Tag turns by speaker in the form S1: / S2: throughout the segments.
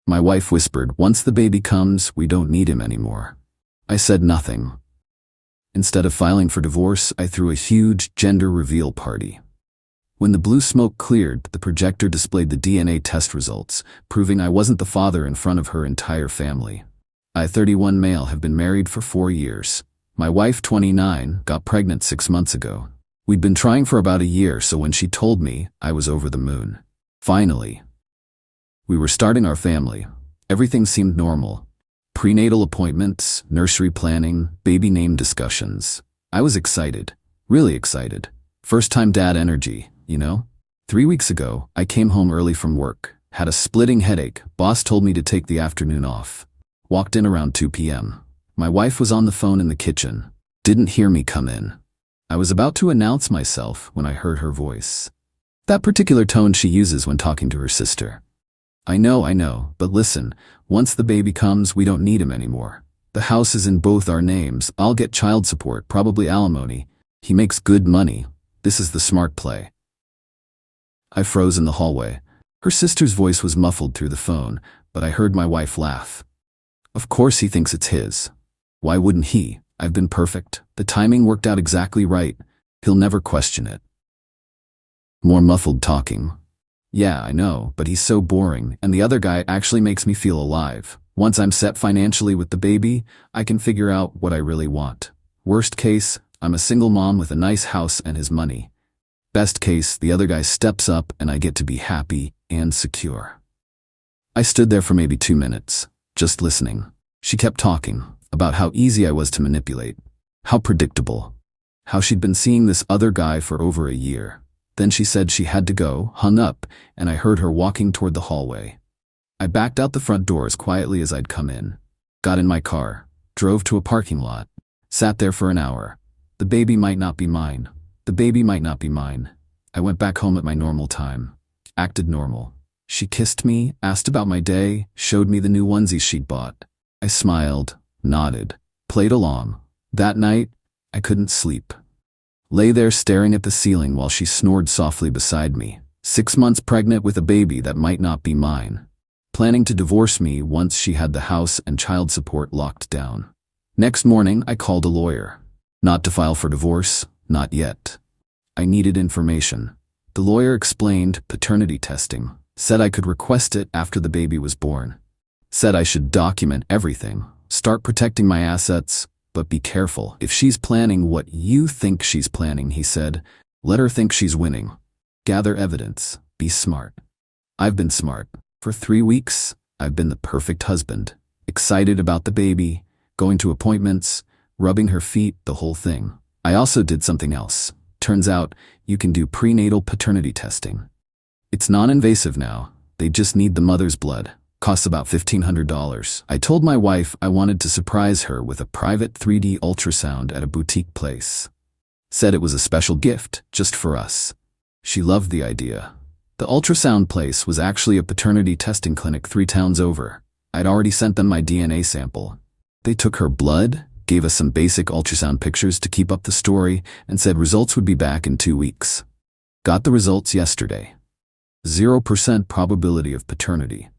S1: My wife whispered, "Once the baby comes, we don't need him anymore." I said nothing. Instead of filing for divorce, I threw a huge gender reveal party. When the blue smoke cleared, the projector displayed the DNA test results, proving I wasn't the father in front of her entire family. I, 31 male, have been married for 4 years. My wife, 29, got pregnant 6 months ago. We'd been trying for about a year, so when she told me, I was over the moon. Finally. We were starting our family. Everything seemed normal. Prenatal appointments, nursery planning, baby name discussions. I was excited. Really excited. First-time dad energy, you know? 3 weeks ago, I came home early from work, had a splitting headache, boss told me to take the afternoon off. Walked in around 2 p.m. My wife was on the phone in the kitchen. Didn't hear me come in. I was about to announce myself when I heard her voice. That particular tone she uses when talking to her sister. I know, but listen, once the baby comes, we don't need him anymore. The house is in both our names. I'll get child support, probably alimony. He makes good money. This is the smart play. I froze in the hallway. Her sister's voice was muffled through the phone, but I heard my wife laugh. Of course he thinks it's his. Why wouldn't he? I've been perfect. The timing worked out exactly right. He'll never question it. More muffled talking. Yeah, I know, but he's so boring, and the other guy actually makes me feel alive. Once I'm set financially with the baby, I can figure out what I really want. Worst case, I'm a single mom with a nice house and his money. Best case, the other guy steps up and I get to be happy and secure. I stood there for maybe 2 minutes, just listening. She kept talking about how easy I was to manipulate, how predictable, how she'd been seeing this other guy for over a year. Then she said she had to go, hung up, and I heard her walking toward the hallway. I backed out the front door as quietly as I'd come in, got in my car, drove to a parking lot, sat there for an hour. The baby might not be mine. The baby might not be mine. I went back home at my normal time, acted normal. She kissed me, asked about my day, showed me the new onesies she'd bought. I smiled, nodded, played along. That night, I couldn't sleep. Lay there staring at the ceiling while she snored softly beside me, 6 months pregnant with a baby that might not be mine. Planning to divorce me once she had the house and child support locked down. Next morning, I called a lawyer. Not to file for divorce, not yet. I needed information. The lawyer explained paternity testing, said I could request it after the baby was born. Said I should document everything, start protecting my assets, but be careful. If she's planning what you think she's planning, he said, let her think she's winning. Gather evidence. Be smart. I've been smart. For 3 weeks, I've been the perfect husband. Excited about the baby, going to appointments, rubbing her feet, the whole thing. I also did something else. Turns out, you can do prenatal paternity testing. It's non-invasive now. They just need the mother's blood. Costs about $1,500. I told my wife I wanted to surprise her with a private 3D ultrasound at a boutique place. Said it was a special gift, just for us. She loved the idea. The ultrasound place was actually a paternity testing clinic 3 towns over. I'd already sent them my DNA sample. They took her blood, gave us some basic ultrasound pictures to keep up the story, and said results would be back in 2 weeks. Got the results yesterday. 0% probability of paternity.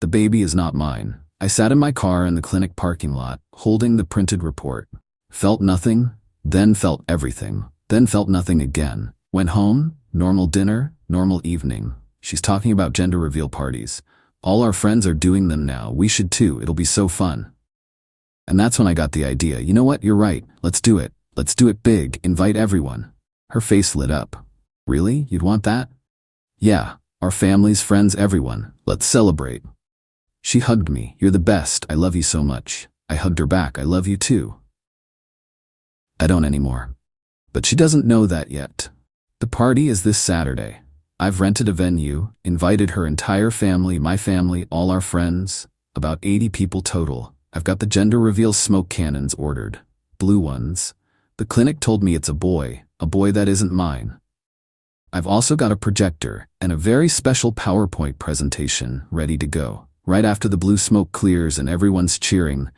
S1: The baby is not mine. I sat in my car in the clinic parking lot, holding the printed report. Felt nothing, then felt everything, then felt nothing again. Went home, normal dinner, normal evening. She's talking about gender reveal parties. All our friends are doing them now. We should too. It'll be so fun. And that's when I got the idea. You know what? You're right. Let's do it. Let's do it big. Invite everyone. Her face lit up. Really? You'd want that? Yeah. Our families, friends, everyone. Let's celebrate. She hugged me. You're the best. I love you so much. I hugged her back. I love you too. I don't anymore. But she doesn't know that yet. The party is this Saturday. I've rented a venue, invited her entire family, my family, all our friends, about 80 people total. I've got the gender reveal smoke cannons ordered. Blue ones. The clinic told me it's a boy that isn't mine. I've also got a projector and a very special PowerPoint presentation ready to go. Right after the blue smoke clears and everyone's cheering,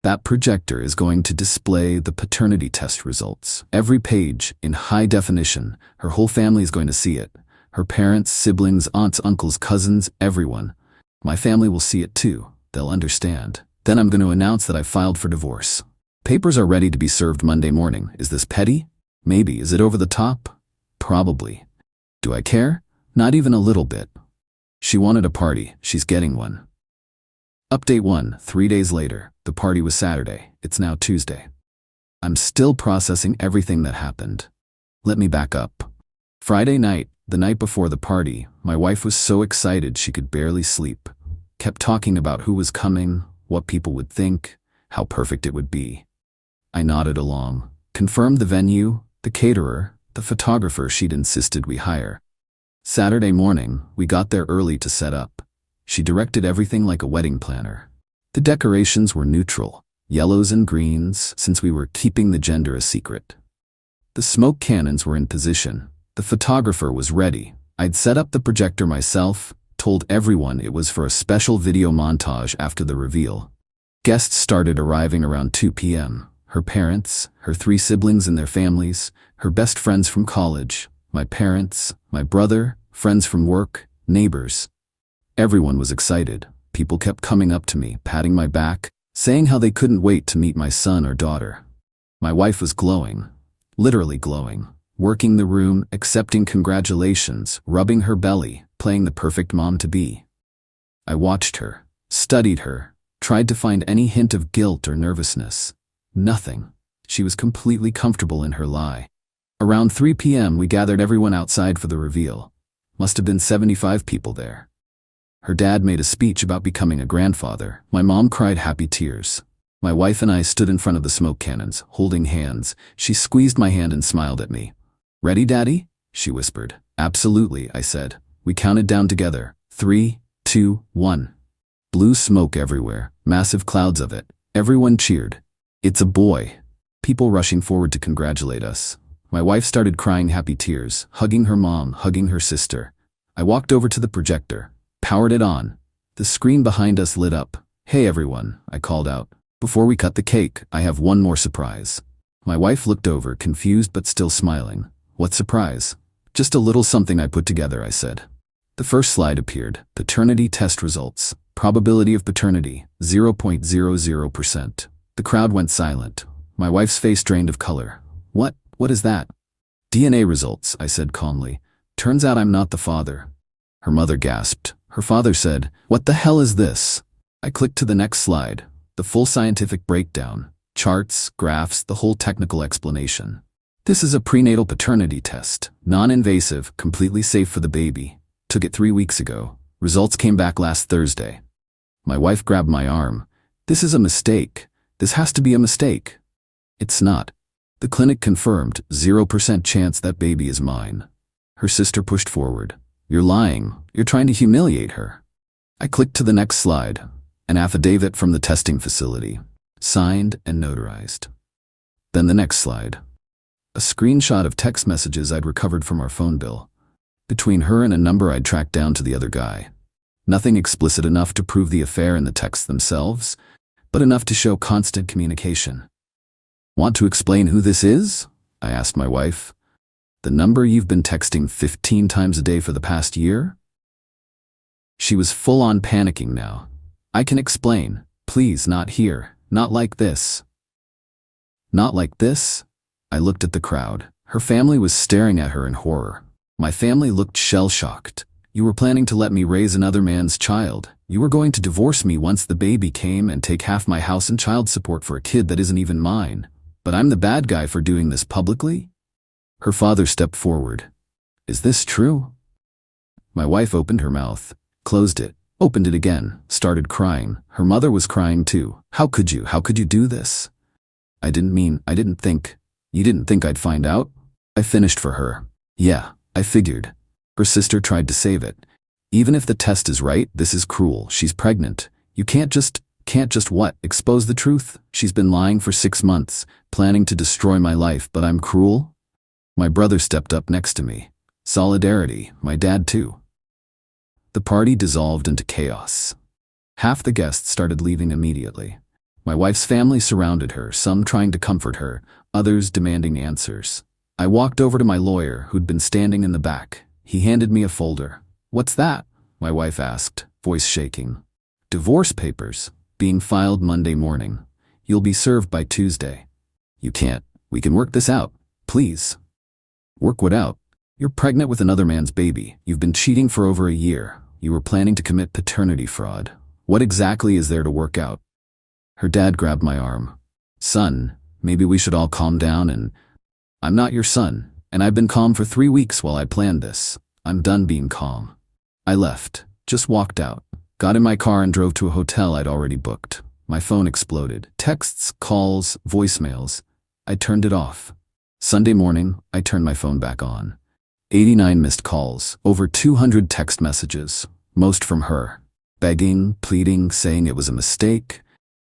S1: that projector is going to display the paternity test results. Every page in high definition. Her whole family is going to see it. Her parents, siblings, aunts, uncles, cousins, everyone. My family will see it too. They'll understand. Then I'm going to announce that I filed for divorce. Papers are ready to be served Monday morning. Is this petty? Maybe. Is it over the top? Probably. Do I care? Not even a little bit. She wanted a party. She's getting one. Update 1. 3 days later. The party was Saturday. It's now Tuesday. I'm still processing everything that happened. Let me back up. Friday night, the night before the party, my wife was so excited she could barely sleep. Kept talking about who was coming, what people would think, how perfect it would be. I nodded along, confirmed the venue, the caterer, the photographer she'd insisted we hire. Saturday morning, we got there early to set up. She directed everything like a wedding planner. The decorations were neutral, yellows and greens, since we were keeping the gender a secret. The smoke cannons were in position. The photographer was ready. I'd set up the projector myself, told everyone it was for a special video montage after the reveal. Guests started arriving around 2 p.m. Her parents, her 3 siblings and their families, her best friends from college, my parents, my brother, friends from work, neighbors. Everyone was excited. People kept coming up to me, patting my back, saying how they couldn't wait to meet my son or daughter. My wife was glowing, literally glowing, working the room, accepting congratulations, rubbing her belly, playing the perfect mom-to-be. I watched her, studied her, tried to find any hint of guilt or nervousness. Nothing. She was completely comfortable in her lie. Around 3 p.m. we gathered everyone outside for the reveal. Must have been 75 people there. Her dad made a speech about becoming a grandfather. My mom cried happy tears. My wife and I stood in front of the smoke cannons, holding hands. She squeezed my hand and smiled at me. "Ready, Daddy?" she whispered. "Absolutely," I said. We counted down together. 3, 2, 1. Blue smoke everywhere, massive clouds of it. Everyone cheered. "It's a boy." People rushing forward to congratulate us. My wife started crying happy tears, hugging her mom, hugging her sister. I walked over to the projector, powered it on. The screen behind us lit up. "Hey everyone," I called out. "Before we cut the cake, I have one more surprise." My wife looked over, confused but still smiling. "What surprise?" "Just a little something I put together," I said. The first slide appeared. Paternity test results. Probability of paternity, 0.00%. The crowd went silent. My wife's face drained of color. What is that?" "DNA results," I said calmly. "Turns out I'm not the father." Her mother gasped. Her father said, "What the hell is this?" I clicked to the next slide. The full scientific breakdown. Charts, graphs, the whole technical explanation. "This is a prenatal paternity test. Non-invasive, completely safe for the baby. Took it 3 weeks ago. Results came back last Thursday." My wife grabbed my arm. "This is a mistake. This has to be a mistake." "It's not. The clinic confirmed, 0% chance that baby is mine." Her sister pushed forward. "You're lying. You're trying to humiliate her." I clicked to the next slide. An affidavit from the testing facility. Signed and notarized. Then the next slide. A screenshot of text messages I'd recovered from our phone bill. Between her and a number I'd tracked down to the other guy. Nothing explicit enough to prove the affair in the texts themselves, but enough to show constant communication. "Want to explain who this is?" I asked my wife. "The number you've been texting 15 times a day for the past year?" She was full-on panicking now. "I can explain. Please, not here. Not like this." "Not like this?" I looked at the crowd. Her family was staring at her in horror. My family looked shell-shocked. "You were planning to let me raise another man's child. You were going to divorce me once the baby came and take half my house and child support for a kid that isn't even mine. But I'm the bad guy for doing this publicly?" Her father stepped forward. "Is this true?" My wife opened her mouth, closed it, opened it again, started crying. Her mother was crying too. How could you do this?" I didn't think. "You didn't think I'd find out?" I finished for her. "Yeah, I figured." Her sister tried to save it. "Even if the test is right, this is cruel. She's pregnant. You can't just what? Expose the truth? She's been lying for 6 months, planning to destroy my life, but I'm cruel?" My brother stepped up next to me. Solidarity, my dad too. The party dissolved into chaos. Half the guests started leaving immediately. My wife's family surrounded her, some trying to comfort her, others demanding answers. I walked over to my lawyer, who'd been standing in the back. He handed me a folder. "What's that?" my wife asked. voice shaking. Divorce papers, being filed Monday morning. You'll be served by Tuesday. You can't. We can work this out, please. Work what out? You're pregnant with another man's baby. You've been cheating for over a year. You were planning to commit paternity fraud. What exactly is there to work out? Her dad grabbed my arm. Son, maybe we should all calm down and... I'm not your son, and I've been calm for 3 weeks while I planned this. I'm done being calm. I left, just walked out, got in my car and drove to a hotel I'd already booked. My phone exploded. Texts, calls, voicemails. I turned it off. Sunday morning, I turned my phone back on. 89 missed calls, over 200 text messages, most from her. Begging, pleading, saying it was a mistake,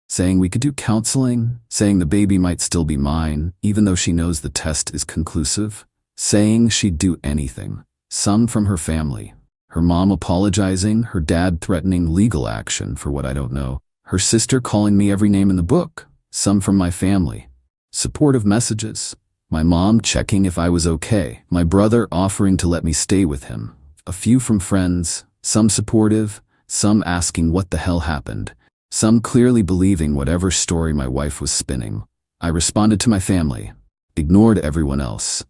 S1: saying we could do counseling, saying the baby might still be mine, even though she knows the test is conclusive, saying she'd do anything. Some from her family. Her mom apologizing, her dad threatening legal action for what I don't know, her sister calling me every name in the book, some from my family. Supportive messages. My mom checking if I was okay, my brother offering to let me stay with him. A few from friends, some supportive, some asking what the hell happened, some clearly believing whatever story my wife was spinning. I responded to my family, ignored everyone else.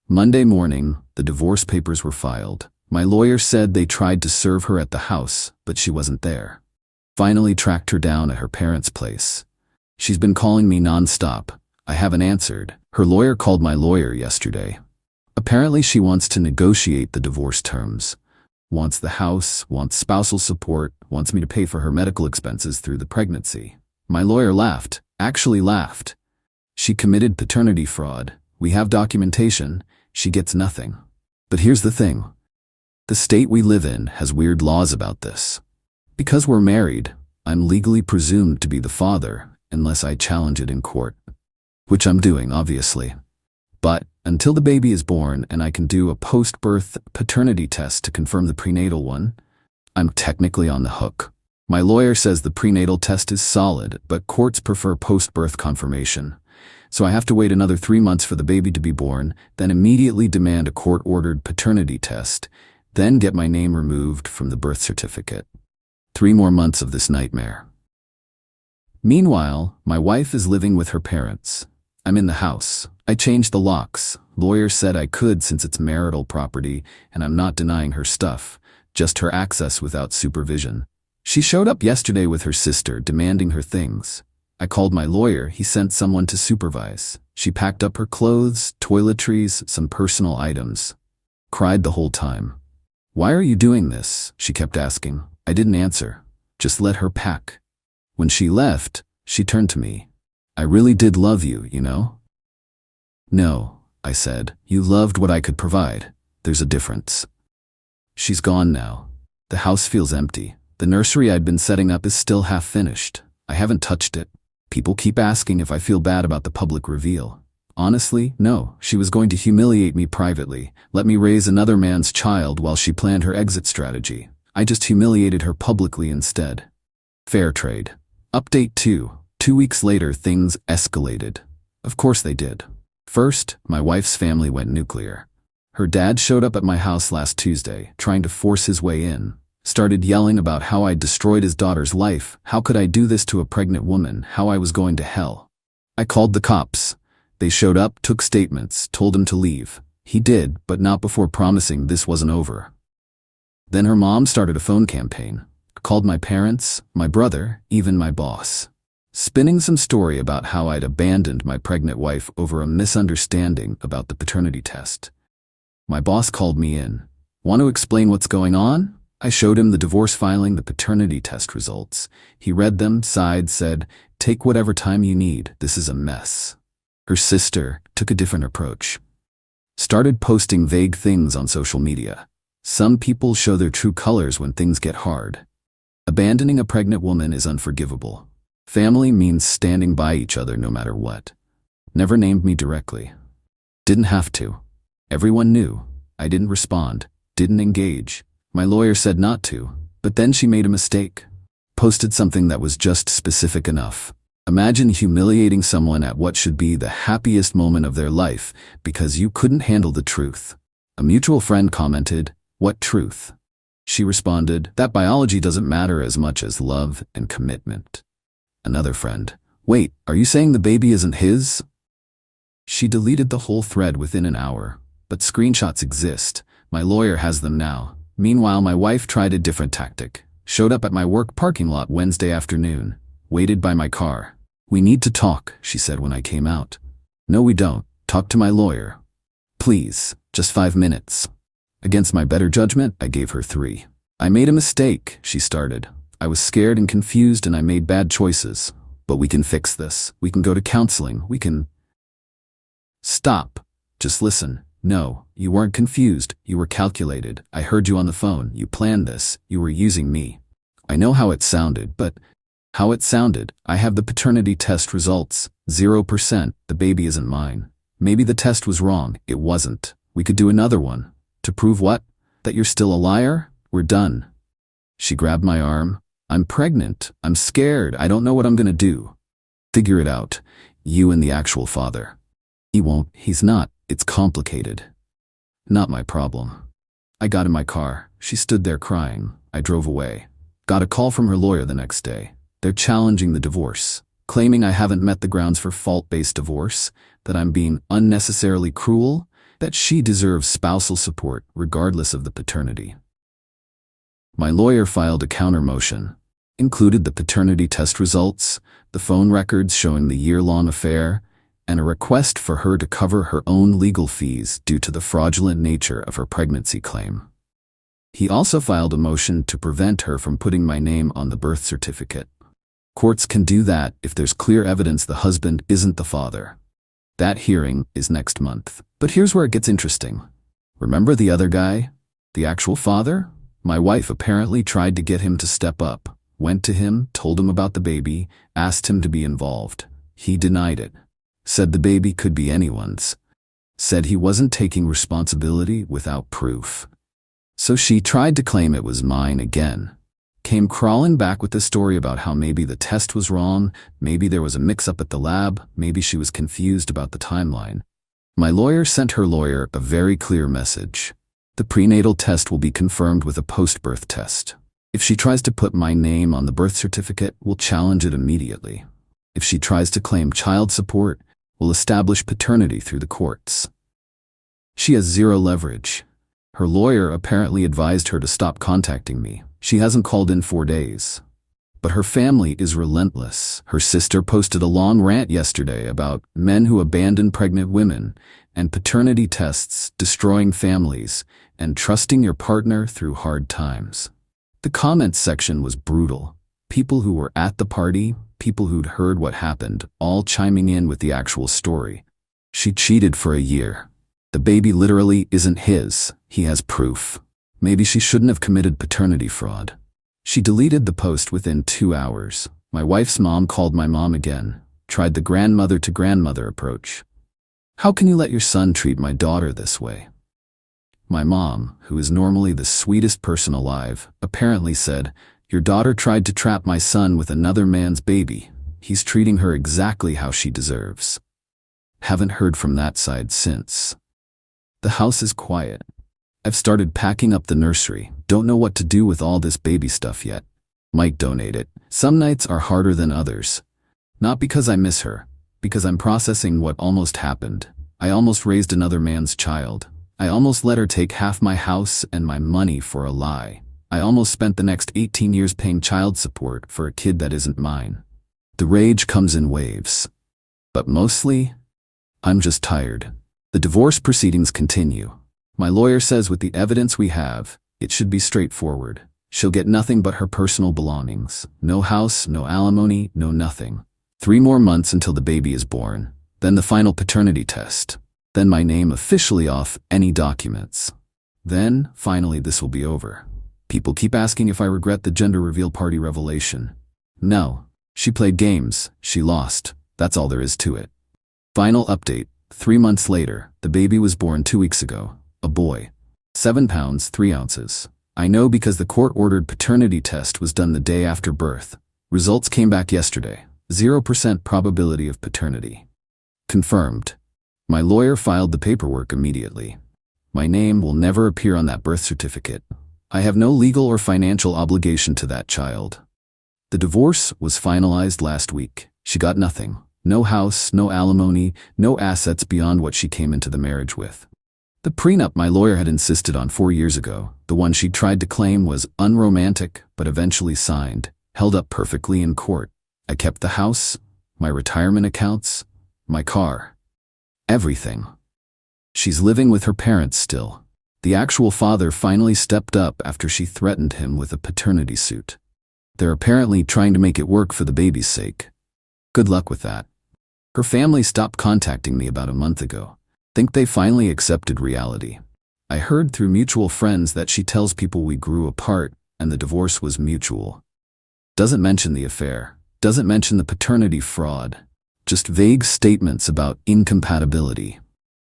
S1: Monday morning, the divorce papers were filed. My lawyer said they tried to serve her at the house, but she wasn't there. Finally tracked her down at her parents' place. She's been calling me nonstop. I haven't answered. Her lawyer called my lawyer yesterday. Apparently she wants to negotiate the divorce terms. Wants the house, wants spousal support, wants me to pay for her medical expenses through the pregnancy. My lawyer laughed, actually laughed. She committed paternity fraud. We have documentation. She gets nothing. But here's the thing. The state we live in has weird laws about this. Because we're married, I'm legally presumed to be the father unless I challenge it in court. Which I'm doing, obviously. But until the baby is born and I can do a post-birth paternity test to confirm the prenatal one, I'm technically on the hook. My lawyer says the prenatal test is solid, but courts prefer post-birth confirmation. So I have to wait another 3 months for the baby to be born, then immediately demand a court-ordered paternity test, then get my name removed from the birth certificate. 3 more months of this nightmare. Meanwhile, my wife is living with her parents. I'm in the house. I changed the locks. Lawyer said I could since it's marital property, and I'm not denying her stuff, just her access without supervision. She showed up yesterday with her sister, demanding her things. I called my lawyer. He sent someone to supervise. She packed up her clothes, toiletries, some personal items. Cried the whole time. Why are you doing this? She kept asking. I didn't answer. Just let her pack. When she left, she turned to me. I really did love you, you know? No, I said. You loved what I could provide. There's a difference. She's gone now. The house feels empty. The nursery I'd been setting up is still half finished. I haven't touched it. People keep asking if I feel bad about the public reveal. Honestly, no. She was going to humiliate me privately, let me raise another man's child while she planned her exit strategy. I just humiliated her publicly instead. Fair trade. Update 2. 2 weeks later, things escalated. Of course they did. First, my wife's family went nuclear. Her dad showed up at my house last Tuesday, trying to force his way in. Started yelling about how I destroyed his daughter's life, how could I do this to a pregnant woman, how I was going to hell. I called the cops. They showed up, took statements, told him to leave. He did, but not before promising this wasn't over. Then her mom started a phone campaign. Called my parents, my brother, even my boss. Spinning some story about how I'd abandoned my pregnant wife over a misunderstanding about the paternity test. My boss called me in. Want to explain what's going on? I showed him the divorce filing, the paternity test results. He read them, sighed, said, take whatever time you need. This is a mess. Her sister took a different approach. Started posting vague things on social media. Some people show their true colors when things get hard. Abandoning a pregnant woman is unforgivable. Family means standing by each other no matter what. Never named me directly. Didn't have to. Everyone knew. I didn't respond, didn't engage. My lawyer said not to, but then she made a mistake. Posted something that was just specific enough. Imagine humiliating someone at what should be the happiest moment of their life because you couldn't handle the truth. A mutual friend commented, "What truth?" She responded, "That biology doesn't matter as much as love and commitment." Another friend, "Wait, are you saying the baby isn't his?" She deleted the whole thread within an hour, but screenshots exist. My lawyer has them now. Meanwhile, my wife tried a different tactic. Showed up at my work parking lot Wednesday afternoon. Waited by my car. "We need to talk," she said when I came out. "No, we don't. Talk to my lawyer. Please, just 5 minutes." Against my better judgment, I gave her 3. "I made a mistake," she started. "I was scared and confused and I made bad choices. But we can fix this. We can go to counseling. We can—" "Stop. Just listen. No, you weren't confused. You were calculated. I heard you on the phone. You planned this. You were using me. I know how it sounded, but how it sounded. I have the paternity test results. 0%. The baby isn't mine. Maybe the test was wrong. It wasn't. We could do another one. To prove what? That you're still a liar? We're done." She grabbed my arm. "I'm pregnant. I'm scared. I don't know what I'm gonna do." "Figure it out. You and the actual father." "He won't. He's not. It's complicated." "Not my problem." I got in my car. She stood there crying. I drove away. Got a call from her lawyer the next day. They're challenging the divorce, claiming I haven't met the grounds for fault-based divorce, that I'm being unnecessarily cruel, that she deserves spousal support regardless of the paternity. My lawyer filed a counter motion, included the paternity test results, the phone records showing the year-long affair, and a request for her to cover her own legal fees due to the fraudulent nature of her pregnancy claim. He also filed a motion to prevent her from putting my name on the birth certificate. Courts can do that if there's clear evidence the husband isn't the father. That hearing is next month. But here's where it gets interesting. Remember the other guy? The actual father? My wife apparently tried to get him to step up, went to him, told him about the baby, asked him to be involved. He denied it. Said the baby could be anyone's. Said he wasn't taking responsibility without proof. So she tried to claim it was mine again. Came crawling back with the story about how maybe the test was wrong, maybe there was a mix-up at the lab, maybe she was confused about the timeline. My lawyer sent her lawyer a very clear message. The prenatal test will be confirmed with a post-birth test. If she tries to put my name on the birth certificate, we'll challenge it immediately. If she tries to claim child support, we'll establish paternity through the courts. She has zero leverage. Her lawyer apparently advised her to stop contacting me. She hasn't called in 4 days. But her family is relentless. Her sister posted a long rant yesterday about men who abandon pregnant women and paternity tests destroying families and trusting your partner through hard times. The comments section was brutal. People who were at the party, people who'd heard what happened, all chiming in with the actual story. She cheated for a year. The baby literally isn't his. He has proof. Maybe she shouldn't have committed paternity fraud. She deleted the post within 2 hours. My wife's mom called my mom again, tried the grandmother-to-grandmother approach. "How can you let your son treat my daughter this way?" My mom, who is normally the sweetest person alive, apparently said, "Your daughter tried to trap my son with another man's baby. He's treating her exactly how she deserves." Haven't heard from that side since. The house is quiet. I've started packing up the nursery. Don't know what to do with all this baby stuff yet. Might donate it. Some nights are harder than others. Not because I miss her, because I'm processing what almost happened. I almost raised another man's child. I almost let her take half my house and my money for a lie. I almost spent the next 18 years paying child support for a kid that isn't mine. The rage comes in waves. But mostly, I'm just tired. The divorce proceedings continue. My lawyer says with the evidence we have, it should be straightforward. She'll get nothing but her personal belongings. No house, no alimony, no nothing. 3 more months until the baby is born. Then the final paternity test. Then my name officially off any documents. Then, finally, this will be over. People keep asking if I regret the gender reveal party revelation. No. She played games. She lost. That's all there is to it. Final update. 3 months later, the baby was born 2 weeks ago. A boy. 7 pounds, 3 ounces. I know because the court-ordered paternity test was done the day after birth. Results came back yesterday. 0% probability of paternity. Confirmed. My lawyer filed the paperwork immediately. My name will never appear on that birth certificate. I have no legal or financial obligation to that child. The divorce was finalized last week. She got nothing. No house, no alimony, no assets beyond what she came into the marriage with. The prenup my lawyer had insisted on 4 years ago, the one she tried to claim was unromantic but eventually signed, held up perfectly in court. I kept the house, my retirement accounts, my car. Everything. She's living with her parents still. The actual father finally stepped up after she threatened him with a paternity suit. They're apparently trying to make it work for the baby's sake. Good luck with that. Her family stopped contacting me about a month ago. Think they finally accepted reality. I heard through mutual friends that she tells people we grew apart and the divorce was mutual. Doesn't mention the affair. Doesn't mention the paternity fraud. Just vague statements about incompatibility.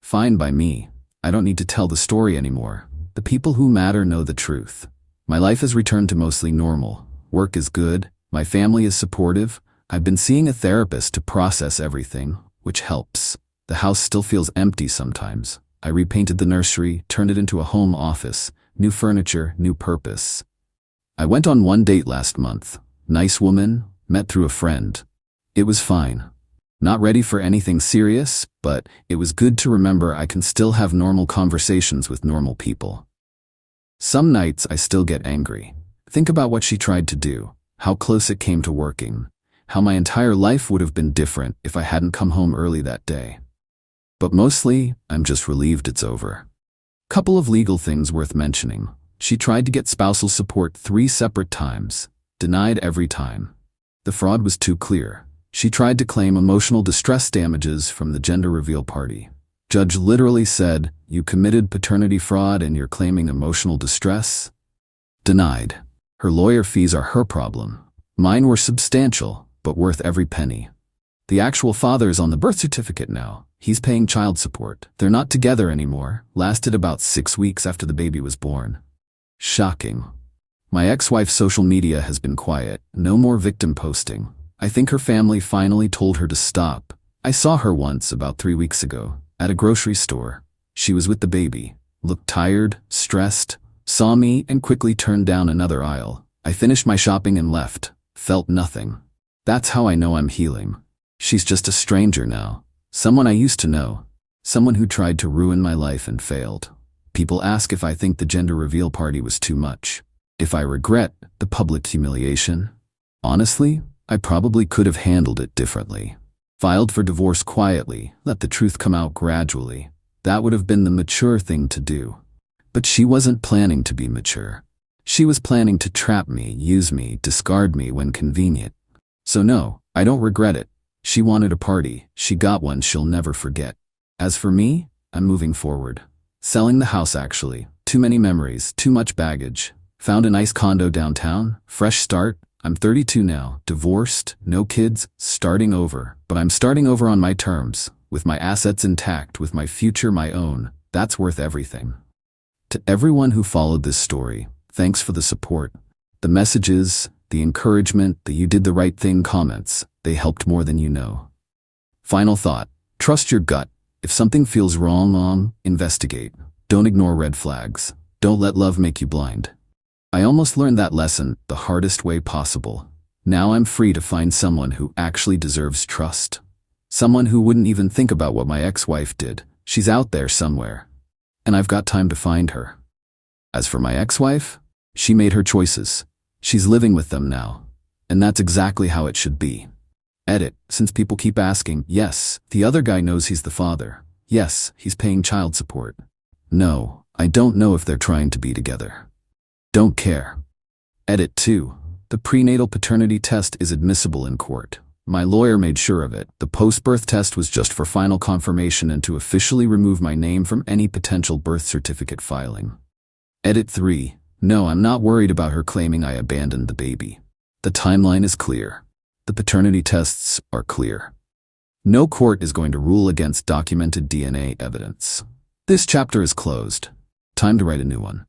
S1: Fine by me. I don't need to tell the story anymore. The people who matter know the truth. My life has returned to mostly normal. Work is good. My family is supportive. I've been seeing a therapist to process everything, which helps. The house still feels empty sometimes. I repainted the nursery, turned it into a home office. New furniture, new purpose. I went on one date last month. Nice woman, met through a friend. It was fine. Not ready for anything serious, but it was good to remember I can still have normal conversations with normal people. Some nights I still get angry. Think about what she tried to do, how close it came to working, how my entire life would have been different if I hadn't come home early that day. But mostly, I'm just relieved it's over. Couple of legal things worth mentioning. She tried to get spousal support 3 separate times, denied every time. The fraud was too clear. She tried to claim emotional distress damages from the gender reveal party. Judge literally said, "You committed paternity fraud and you're claiming emotional distress?" Denied. Her lawyer fees are her problem. Mine were substantial, but worth every penny. The actual father is on the birth certificate now. He's paying child support. They're not together anymore. Lasted about 6 weeks after the baby was born. Shocking. My ex-wife's social media has been quiet. No more victim posting. I think her family finally told her to stop. I saw her once about 3 weeks ago at a grocery store. She was with the baby, looked tired, stressed, saw me and quickly turned down another aisle. I finished my shopping and left. Felt nothing. That's how I know I'm healing. She's just a stranger now. Someone I used to know. Someone who tried to ruin my life and failed. People ask if I think the gender reveal party was too much. If I regret the public humiliation. Honestly, I probably could have handled it differently. Filed for divorce quietly, let the truth come out gradually. That would have been the mature thing to do. But she wasn't planning to be mature. She was planning to trap me, use me, discard me when convenient. So no, I don't regret it. She wanted a party. She got one she'll never forget. As for me, I'm moving forward. Selling the house actually. Too many memories, too much baggage. Found a nice condo downtown, fresh start. I'm 32 now, divorced, no kids, starting over. But I'm starting over on my terms, with my assets intact, with my future my own. That's worth everything. To everyone who followed this story, thanks for the support. The messages, the encouragement, the "you did the right thing" comments, they helped more than you know. Final thought, trust your gut. If something feels wrong, investigate. Don't ignore red flags. Don't let love make you blind. I almost learned that lesson the hardest way possible. Now I'm free to find someone who actually deserves trust. Someone who wouldn't even think about what my ex-wife did. She's out there somewhere. And I've got time to find her. As for my ex-wife, she made her choices. She's living with them now. And that's exactly how it should be. Edit, since people keep asking, yes, the other guy knows he's the father. Yes, he's paying child support. No, I don't know if they're trying to be together. Don't care. Edit 2. The prenatal paternity test is admissible in court. My lawyer made sure of it. The post-birth test was just for final confirmation and to officially remove my name from any potential birth certificate filing. Edit 3. No, I'm not worried about her claiming I abandoned the baby. The timeline is clear. The paternity tests are clear. No court is going to rule against documented DNA evidence. This chapter is closed. Time to write a new one.